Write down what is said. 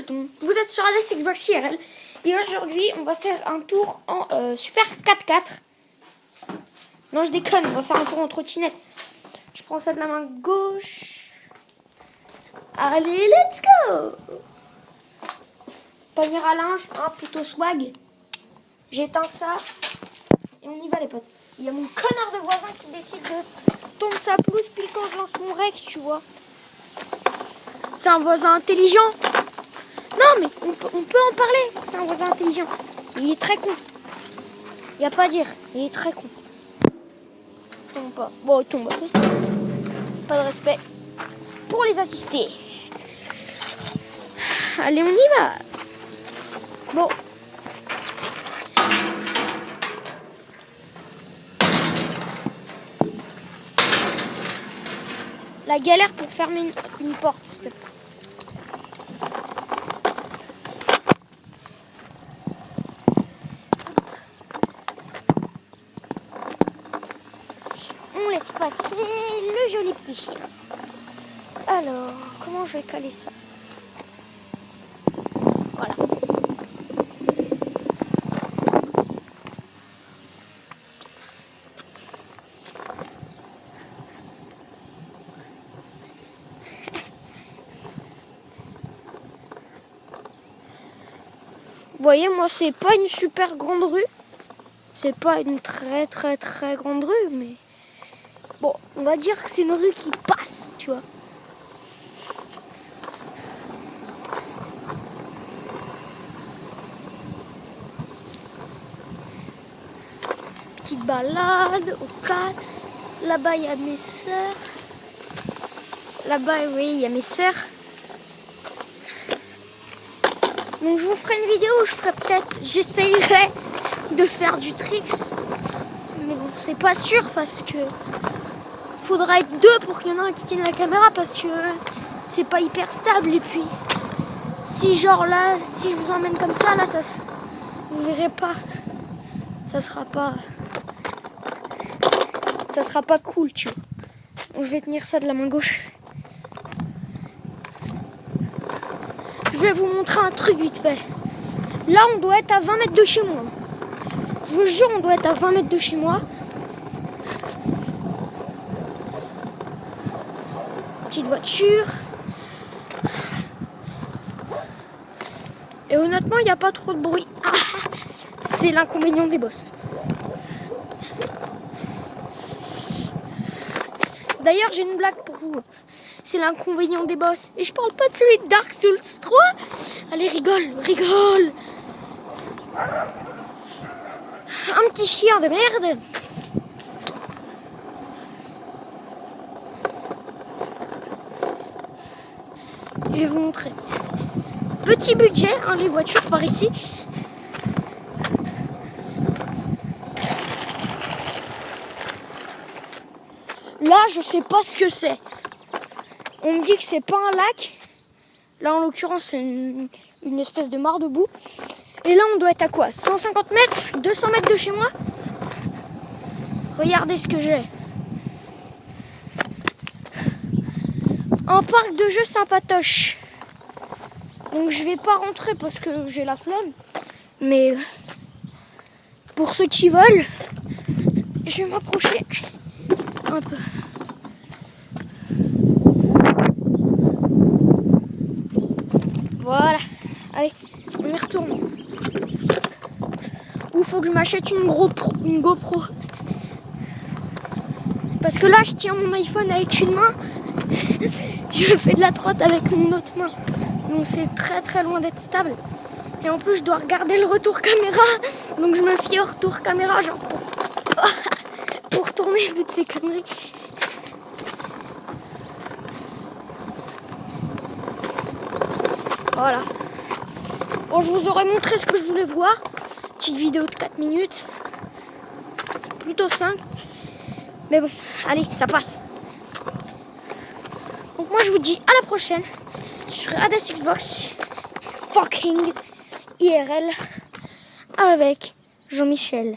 tout le monde, vous êtes sur ADS Xbox IRL et aujourd'hui on va faire un tour en Super 4x4. Non je déconne, on va faire un tour en trottinette. Je prends ça de la main gauche. Allez, let's go. Panier à linge, plutôt swag. J'éteins ça et on y va les potes. Il y a mon connard de voisin qui décide de tondre sa pelouse puis quand je lance mon rec, tu vois. C'est un voisin intelligent. Non mais on peut en parler. C'est un voisin intelligent. Il est très con. Il n'y a pas à dire. Il est très con. Tombe pas. Bon, il tombe. Pas de respect pour les assistés. Allez, on y va. Bon. La galère pour fermer une porte, s'il te plaît. On laisse passer le joli petit chien. Alors, comment je vais caler ça? Voilà. Vous voyez, moi, c'est pas une super grande rue. C'est pas une très grande rue, mais... Bon, on va dire que c'est une rue qui passe, tu vois. Petite balade au calme. Là-bas, il y a mes sœurs. Là-bas, oui, il y a mes sœurs. Donc, je vous ferai une vidéo où je ferai peut-être... J'essayerai de faire du tricks. Mais bon, c'est pas sûr parce que... Faudra être deux pour qu'il y en ait un qui tienne la caméra parce que c'est pas hyper stable. Et puis, si genre là, si je vous emmène comme ça, là, ça, vous verrez pas. Ça sera pas cool, tu vois. Donc, je vais tenir ça de la main gauche. Je vais vous montrer un truc vite fait. Là, on doit être à 20 mètres de chez moi. Je vous jure, on doit être à 20 mètres de chez moi. Petite voiture. Et honnêtement, il n'y a pas trop de bruit. Ah, c'est l'inconvénient des boss. D'ailleurs, j'ai une blague pour vous. C'est l'inconvénient des boss. Et je parle pas de celui de Dark Souls 3. Allez, rigole. Un petit chien de merde. Je vais vous montrer. Petit budget, les voitures par ici. Là, je sais pas ce que c'est. On me dit que c'est pas un lac. Là, en l'occurrence, c'est une espèce de mare de boue. Et là, on doit être à quoi? 150 mètres? 200 mètres de chez moi? Regardez ce que j'ai. Un parc de jeux sympatoche. Donc je vais pas rentrer parce que j'ai la flemme. Mais pour ceux qui veulent, je vais m'approcher un peu. Voilà. Allez, on y retourne. Ou faut que je m'achète une GoPro. Parce que là, je tiens mon iPhone avec une main. Je fais de la trotte avec mon autre main. Donc c'est très loin d'être stable. Et en plus, je dois regarder le retour caméra. Donc je me fie au retour caméra, genre pour tourner toutes ces conneries. Voilà. Bon, je vous aurais montré ce que je voulais voir. Petite vidéo de 4 minutes. Plutôt 5. Mais bon, allez, ça passe. Donc moi je vous dis à la prochaine sur ADS Xbox fucking IRL avec Jean-Michel.